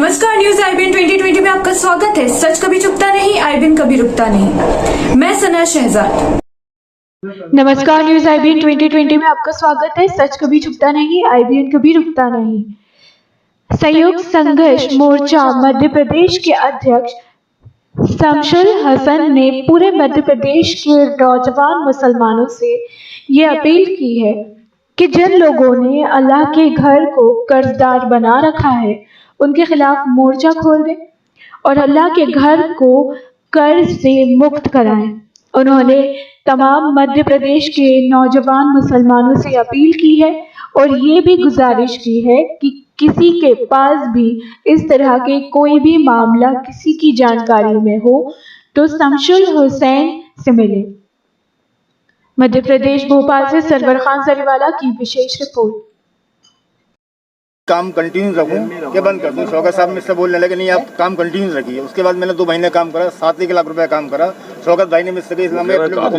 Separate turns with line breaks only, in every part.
नमस्कार, news IBN 2020 में आपका स्वागत है। सच कभी चुकता नहीं, आईबीएन कभी रुकता नहीं। मैं सना शहजाद।
नमस्कार, न्यूज आईबीएन 2020 में आपका स्वागत है। सच कभी छुपता नहीं, आईबीएन कभी रुकता नहीं। संयुक्त संघर्ष मोर्चा मध्य प्रदेश के अध्यक्ष शमसुल हसन ने पूरे मध्य प्रदेश के नौजवान मुसलमानों से ये अपील की है कि जिन लोगों ने अल्लाह के घर को कर्जदार बना रखा है, उनके खिलाफ मोर्चा खोल दें और अल्लाह के घर को कर्ज से मुक्त कराएं। उन्होंने तमाम मध्य प्रदेश के नौजवान मुसलमानों से अपील की है और ये भी गुजारिश की है कि किसी के पास भी इस तरह के कोई भी मामला किसी की जानकारी में हो तो शमसुल हुसैन से मिले। मध्य प्रदेश भोपाल से सरवर खान सरीवाला की विशेष रिपोर्ट।
काम कंटिन्यू रखूं कि बंद कर दूं? शौकत साहब मुझसे बोलने लगे नहीं, आप काम कंटिन्यू रखिए। उसके बाद मैंने 2 महीने काम करा, 7 लाख रुपए काम करा। शौकत भाई ने मुझसे कहा मेरे पास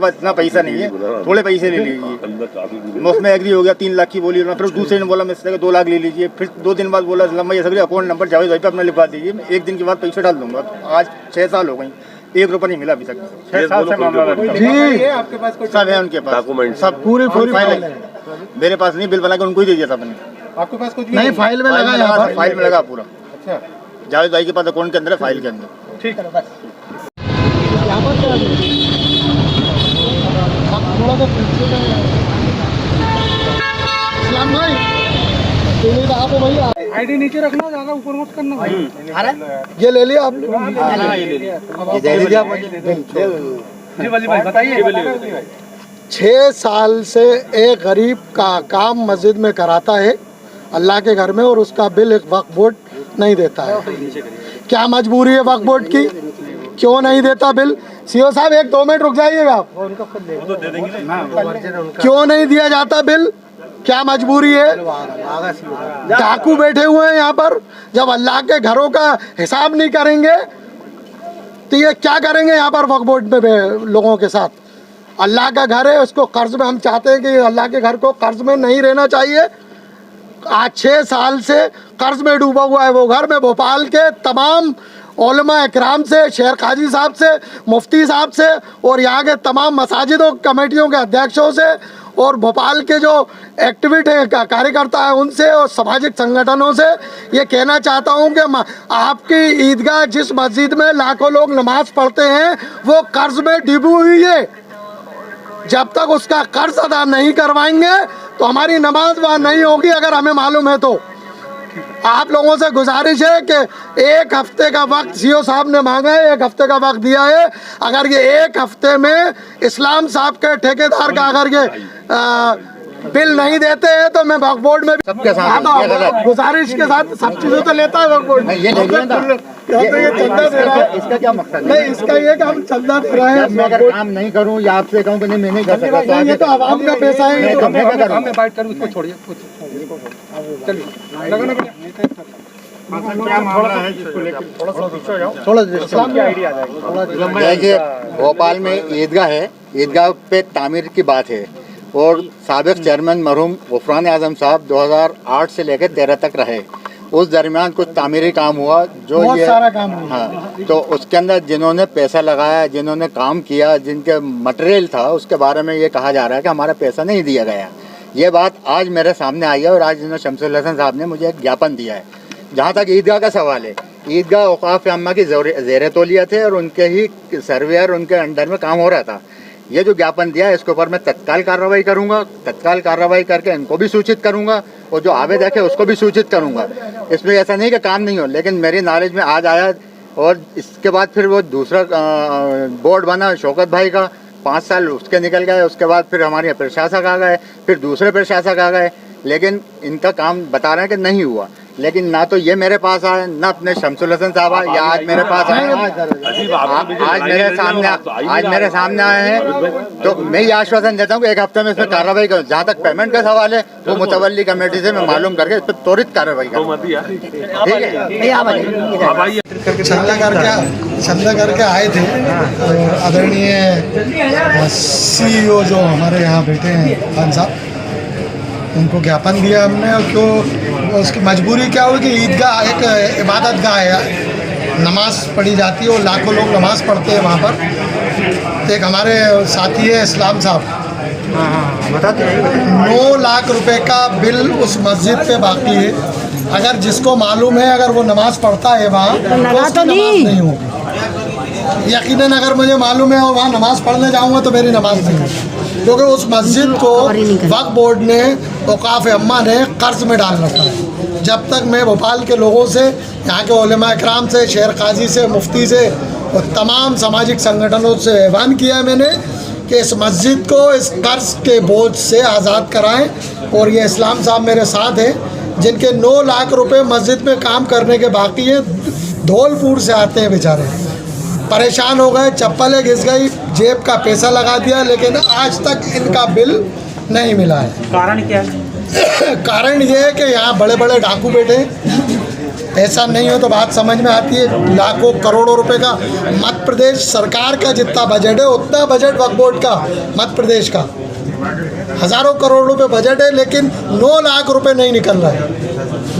इतना पैसा नहीं है, थोड़े पैसे ले लीजिए। मैं उसमें एग्री हो गया, 3 लाख की बोली। फिर दूसरे ने बोला मुझसे 2 लाख ले लीजिए। फिर 2 दिन बाद बोला ये सभी अकाउंट नंबर जावेद भाई पे अपना लिखवा दीजिए, मैं 1 दिन के बाद पैसे डाल दूंगा। आज 6 साल हो गई, 1 रुपया नहीं मिला अभी तक। 6 साल से मामला आपके पास सब है, उनके पास सब पूरी फाइल है। मेरे पास नहीं, बिल बना के उनको ही दे दिया था मैंने। आपके पास कुछ नहीं? फाइल में लगा, यहाँ फाइल में लगा पूरा। अच्छा, जावेद भाई के पास अकाउंट के अंदर है, फाइल के अंदर। ठीक है, बस
आईडी नीचे रखना, ज्यादा ऊपर मत करना।
ये ले लिया आपने?
जी वली भाई बताइए।
6 साल से एक गरीब का काम मस्जिद में कराता है अल्लाह के घर में, और उसका बिल एक वक्फ बोर्ड नहीं देता है। क्या मजबूरी है वक्फ बोर्ड की? क्यों नहीं देता बिल? सीओ साहब 1-2 मिनट रुक जाइएगा आप। क्यों नहीं दिया जाता बिल? क्या मजबूरी है? डाकू बैठे हुए हैं यहाँ पर। जब अल्लाह के घरों का हिसाब नहीं करेंगे तो ये क्या करेंगे यहाँ पर वक्फ बोर्ड में लोगों के साथ? अल्लाह का घर है, उसको कर्ज में, हम चाहते हैं कि अल्लाह के घर को कर्ज में नहीं रहना चाहिए। आज 6 साल से कर्ज में डूबा हुआ है वो घर। में भोपाल के तमाम उलमा इकराम से, शेर काजी साहब से, मुफ्ती साहब से और यहाँ के तमाम मसाजिदों कमेटियों के अध्यक्षों से और भोपाल के जो एक्टिविस्ट हैं, कार्यकर्ता हैं, उनसे और सामाजिक संगठनों से ये कहना चाहता हूँ कि आपकी ईदगाह जिस मस्जिद में लाखों लोग नमाज पढ़ते हैं वो कर्ज में डूबी हुई है। जब तक उसका कर्ज अदा नहीं करवाएंगे तो हमारी नमाज वहाँ नहीं होगी। अगर हमें मालूम है तो आप लोगों से गुजारिश है कि 1 हफ्ते का वक्त सीओ साहब ने मांगा है, 1 हफ्ते का वक्त दिया है। अगर ये 1 हफ्ते में इस्लाम साहब के ठेकेदार का अगर ये बिल नहीं देते हैं तो मैं वक्फ बोर्ड में
सबके साथ
गुजारिश के साथ सब चीजें तो लेता है वक्फ बोर्ड।
ये
चंदा दे रहा है,
इसका क्या मकसद
नहीं, इसका ये कि हम चंदा दे रहे हैं।
मैं अगर काम नहीं करूं या आपसे कहूं कि नहीं मैं नहीं कर सकता तो
ये तो आवाम का पैसा है।
मैं बाइट करूँ, इसको छोड़िए। चलिए
देखिए, भोपाल में ईदगाह है, ईदगाह पे तामीर की बात है और साबिक चेयरमैन मरहूम गफरान आजम साहब 2008 से लेकर 13 तक रहे। उस दरमियान कुछ तामीरी काम हुआ जो
बहुत
ये
सारा काम हुआ।
हाँ, तो उसके अंदर जिन्होंने पैसा लगाया, जिन्होंने काम किया, जिनके मटेरियल था, उसके बारे में ये कहा जा रहा है कि हमारा पैसा नहीं दिया गया। ये बात आज मेरे सामने आई है और आज इन्होंने शमसुल हसन साहब ने मुझे एक ज्ञापन दिया है। जहाँ तक ईदगाह का सवाल है, ईदगाह औकाफ अम्मा की ज़ेर तौलियत है और उनके ही सर्वेयर, उनके अंडर में काम हो रहा था। ये जो ज्ञापन दिया है इसके ऊपर मैं तत्काल कार्रवाई करूंगा। तत्काल कार्रवाई करके इनको भी सूचित करूंगा और जो आवेदक है उसको भी सूचित करूंगा। इसमें ऐसा नहीं कि काम नहीं हो, लेकिन मेरी नॉलेज में आज आया और इसके बाद फिर वो दूसरा बोर्ड बना शौकत भाई का, 5 साल उसके निकल गए। उसके बाद फिर हमारे प्रशासक आ गए, फिर दूसरे प्रशासक आ गए, लेकिन इनका काम बता रहे हैं कि नहीं हुआ। लेकिन ना तो ये मेरे पास आए, ना अपने शमसुल हसन साहब आए, या आज मेरे पास आए, आज मेरे सामने आए हैं। तो मैं ये आश्वासन देता हूँ कि 1 हफ्ते में इसमें कार्रवाई करूँ। जहाँ तक पेमेंट का सवाल है वो मुतवल्ली कमेटी से मैं मालूम करके इस पर त्वरित कार्रवाई करूँ। ठीक है,
चंदा करके आए थे आदरणीय CEO जो हमारे यहाँ बैठे हैं खान साहब, उनको ज्ञापन दिया हमने। और उसकी मजबूरी क्या हुई कि ईदगाह एक इबादत गाह है, नमाज पढ़ी जाती है और लाखों लोग नमाज पढ़ते हैं वहाँ पर। तो एक हमारे साथी है इस्लाम साहब,
बताते हैं
9 लाख रुपए का बिल उस मस्जिद पे बाकी है। अगर जिसको मालूम है अगर वो नमाज पढ़ता है वहाँ तो उसकी नमाज नहीं होगी। यकीनन अगर मुझे मालूम है और वहाँ नमाज पढ़ने जाऊँगा तो मेरी नमाज नहीं होगी, क्योंकि उस मस्जिद को वक्फ बोर्ड ने, औकाफ अम्मा ने कर्ज में डाल रखा है। जब तक मैं भोपाल के लोगों से, यहाँ के उलेमा इकराम से, शेर काजी से, मुफ्ती से और तमाम सामाजिक संगठनों से ऐलान किया है मैंने कि इस मस्जिद को इस कर्ज के बोझ से आज़ाद कराएं। और ये इस्लाम साहब मेरे साथ हैं जिनके 9 लाख रुपए मस्जिद में काम करने के बाकी हैं। धौलपुर से आते हैं बेचारे, परेशान हो गए, चप्पलें घिस गई, जेब का पैसा लगा दिया, लेकिन आज तक इनका बिल नहीं मिला है।
कारण क्या है?
कारण ये है कि यहाँ बड़े बड़े डाकू बैठे हैं। ऐसा नहीं हो तो बात समझ में आती है। लाखों करोड़ों रुपए का मध्य प्रदेश सरकार का जितना बजट है उतना बजट वक्फ बोर्ड का, मध्य प्रदेश का हज़ारों करोड़ रुपए बजट है, लेकिन 9 लाख रुपए नहीं निकल रहा है।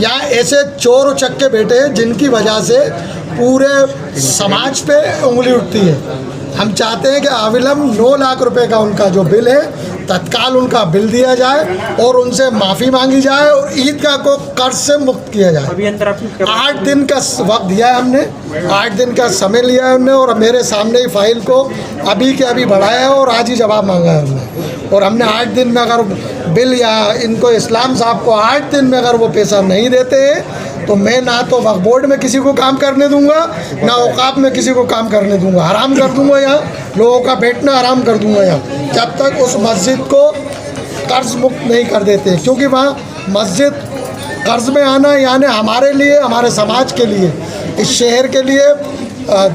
यहाँ ऐसे चोर उचक्के बैठे हैं जिनकी वजह से पूरे समाज पे उंगली उठती है। हम चाहते हैं कि अविलंब 9 लाख रुपए का उनका जो बिल है तत्काल उनका बिल दिया जाए और उनसे माफ़ी मांगी जाए और ईदगाह को कर्ज से मुक्त किया जाए। 8 दिन का वक्त दिया है हमने, 8 दिन का समय लिया है हमने और मेरे सामने ही फाइल को अभी के अभी बढ़ाया है और आज ही जवाब मांगा है हमने। और हमने 8 दिन में अगर बिल या इनको इस्लाम साहब को 8 दिन में अगर वो पैसा नहीं देते हैं तो मैं ना तो वक्फ बोर्ड में किसी को काम करने दूंगा, ना औकाफ में किसी को काम करने दूंगा, हराम कर दूंगा, यहाँ लोगों का बैठना हराम कर दूंगा यहाँ, जब तक उस मस्जिद को कर्ज मुक्त नहीं कर देते। क्योंकि वहाँ मस्जिद कर्ज में आना यानी हमारे लिए, हमारे समाज के लिए, इस शहर के लिए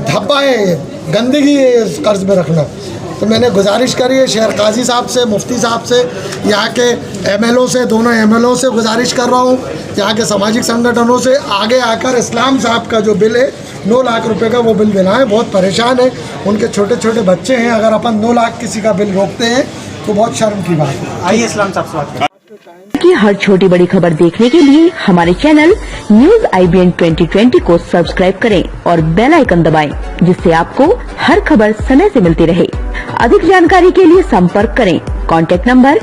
धब्बा है, गंदगी है इस कर्ज में रखना। तो मैंने गुजारिश करी है शेर काजी साहब से, मुफ्ती साहब से, यहाँ के एमएलओ से, दोनों एमएलओ से गुजारिश कर रहा हूँ, यहाँ के सामाजिक संगठनों से आगे आकर इस्लाम साहब का जो बिल है 9 लाख रुपए का वो बिल दिलाएं। बहुत परेशान है, उनके छोटे छोटे बच्चे हैं, अगर अपन 9 लाख किसी का बिल रोकते हैं तो बहुत शर्म की बात है।
आइए इस्लाम साहब से बात करें।
की हर छोटी बड़ी खबर देखने के लिए हमारे चैनल न्यूज IBN 2020 को सब्सक्राइब करें और बेल आइकन दबाएं, जिससे आपको हर खबर समय से मिलती रहे। अधिक जानकारी के लिए संपर्क करें कॉन्टैक्ट नंबर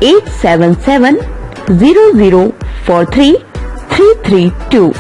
8770043332।